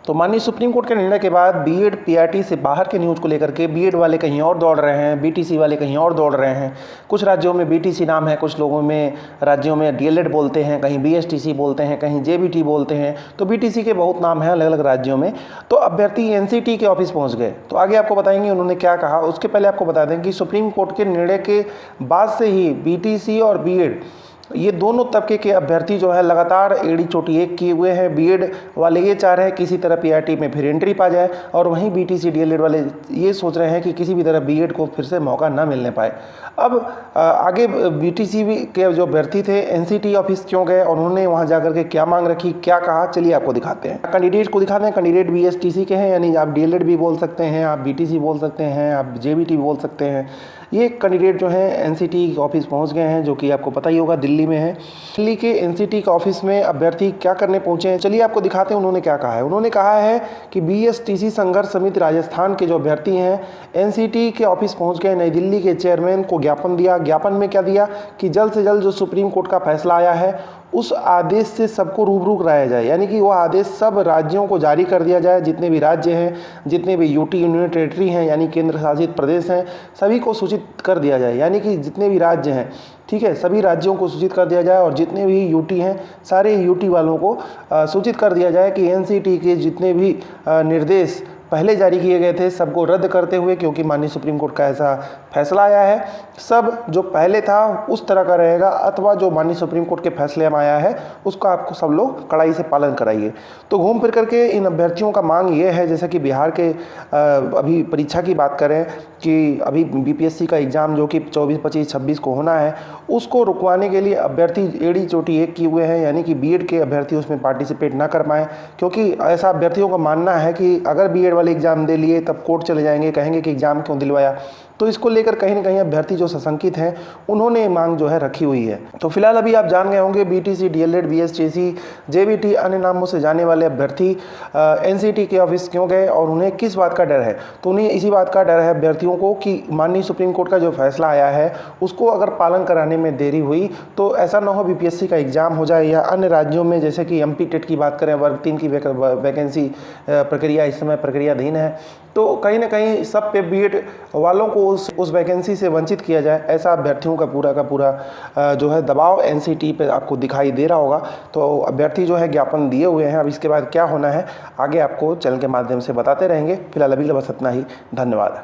तो माननीय supreme court के निर्णय के बाद बीएड पीआरटी से बाहर के न्यूज़ को लेकर के बीएड वाले कहीं और दौड़ रहे हैं, बीटीसी वाले कहीं और दौड़ रहे हैं। कुछ राज्यों में बीटीसी नाम है, कुछ लोगों में राज्यों में डीएलएड बोलते हैं, कहीं बीएसटीसी बोलते हैं, कहीं जेबीटी बोलते हैं। तो बीटीसी के बहुत नाम हैं अलग अलग राज्यों में। तो अभ्यर्थी एनसीटी के ऑफिस पहुंच गए। तो आगे आपको बताएंगे उन्होंने क्या कहा। उसके पहले आपको बता दें कि सुप्रीम कोर्ट के निर्णय के बाद से ही बीटीसी और बीएड ये दोनों तबके के अभ्यर्थी जो है लगातार एड़ी चोटी एक किए हुए हैं। बीएड वाले ये चाह रहे हैं किसी तरह पीआरटी में फिर एंट्री पा जाए, और वहीं बीटीसी डीएलएड वाले ये सोच रहे हैं कि किसी भी तरह बीएड को फिर से मौका ना मिलने पाए। अब आगे बीटीसी के जो अभ्यर्थी थे एनसीटी ऑफिस क्यों गए और उन्होंने वहाँ जाकर के क्या मांग रखी, क्या कहा, चलिए आपको दिखाते हैं। कैंडिडेट को दिखाते हैं। कैंडिडेट बीएसटीसी के हैं, यानी आप डीएलएड भी बोल सकते हैं, आप बीटीसी बोल सकते हैं, आप जेबीटी भी बोल सकते हैं। ये कैंडिडेट जो है एनसीटी ऑफिस पहुंच गए हैं, जो कि आपको पता ही होगा दिल्ली में है। दिल्ली के एनसीटी के ऑफिस में अभ्यर्थी क्या करने पहुंचे हैं, चलिए आपको दिखाते हैं उन्होंने क्या कहा है। उन्होंने कहा है कि बीएसटीसी संघर्ष समिति राजस्थान के जो अभ्यर्थी हैं एनसीटी के ऑफिस पहुंच गए, नई दिल्ली के चेयरमैन को ज्ञापन दिया। ज्ञापन में क्या दिया कि जल्द से जल्द जो सुप्रीम कोर्ट का फैसला आया है उस आदेश से सबको रूबरू कराया जाए, यानी कि वो आदेश सब राज्यों को जारी कर दिया जाए। जितने भी राज्य हैं, जितने भी यूटी यूनियन टेरिटरी हैं यानी केंद्र शासित प्रदेश हैं, सभी को सूचित कर दिया जाए। यानी कि जितने भी राज्य हैं, ठीक है, सभी राज्यों को सूचित कर दिया जाए, और जितने भी यूटी हैं सारे यूटी वालों को सूचित कर दिया जाए कि एनसीटी के जितने भी निर्देश पहले जारी किए गए थे सबको रद्द करते हुए, क्योंकि माननीय सुप्रीम कोर्ट का ऐसा फैसला आया है, सब जो पहले था उस तरह का रहेगा, अथवा जो माननीय सुप्रीम कोर्ट के फैसले में आया है उसका आपको सब लोग कड़ाई से पालन कराइए। तो घूम फिर करके इन अभ्यर्थियों का मांग ये है, जैसे कि बिहार के अभी परीक्षा की बात करें कि अभी बीपीएससी का एग्ज़ाम जो कि 24, 25, 26 को होना है, उसको रुकवाने के लिए अभ्यर्थी एड़ी चोटी एक किए हुए हैं, यानी कि बीएड के अभ्यर्थी उसमें पार्टिसिपेट ना कर पाएँ। क्योंकि ऐसा अभ्यर्थियों का मानना है कि अगर बीएड वाले एग्ज़ाम दे लिए तब कोर्ट चले जाएंगे, कहेंगे कि एग्ज़ाम क्यों दिलवाया। तो इसको लेकर कहीं ना कहीं अभ्यर्थी जो सशंकित हैं उन्होंने मांग जो है रखी हुई है। तो फिलहाल अभी आप जान गए होंगे बीटीसी, डीएलएड, बीएसटीसी, जेबीटी अन्य नामों से जाने वाले अभ्यर्थी एनसीटी के ऑफिस क्यों गए और उन्हें किस बात का डर है। तो उन्हें इसी बात का डर है अभ्यर्थियों को कि माननीय सुप्रीम कोर्ट का जो फैसला आया है उसको अगर पालन कराने में देरी हुई तो ऐसा ना हो बीपीएससी का एग्ज़ाम हो जाए, या अन्य राज्यों में जैसे कि एमपी टेट की बात करें, वर्ग 3 की वैकेंसी प्रक्रिया इस समय प्रक्रियाधीन है, तो कहीं ना कहीं सब पे बीएड वालों को उस वैकेंसी से वंचित किया जाए, ऐसा अभ्यर्थियों का पूरा जो है दबाव एनसीटी पे आपको दिखाई दे रहा होगा। तो अभ्यर्थी जो है ज्ञापन दिए हुए हैं। अब इसके बाद क्या होना है आगे आपको चैनल के माध्यम से बताते रहेंगे। फिलहाल अभी बस इतना ही। धन्यवाद।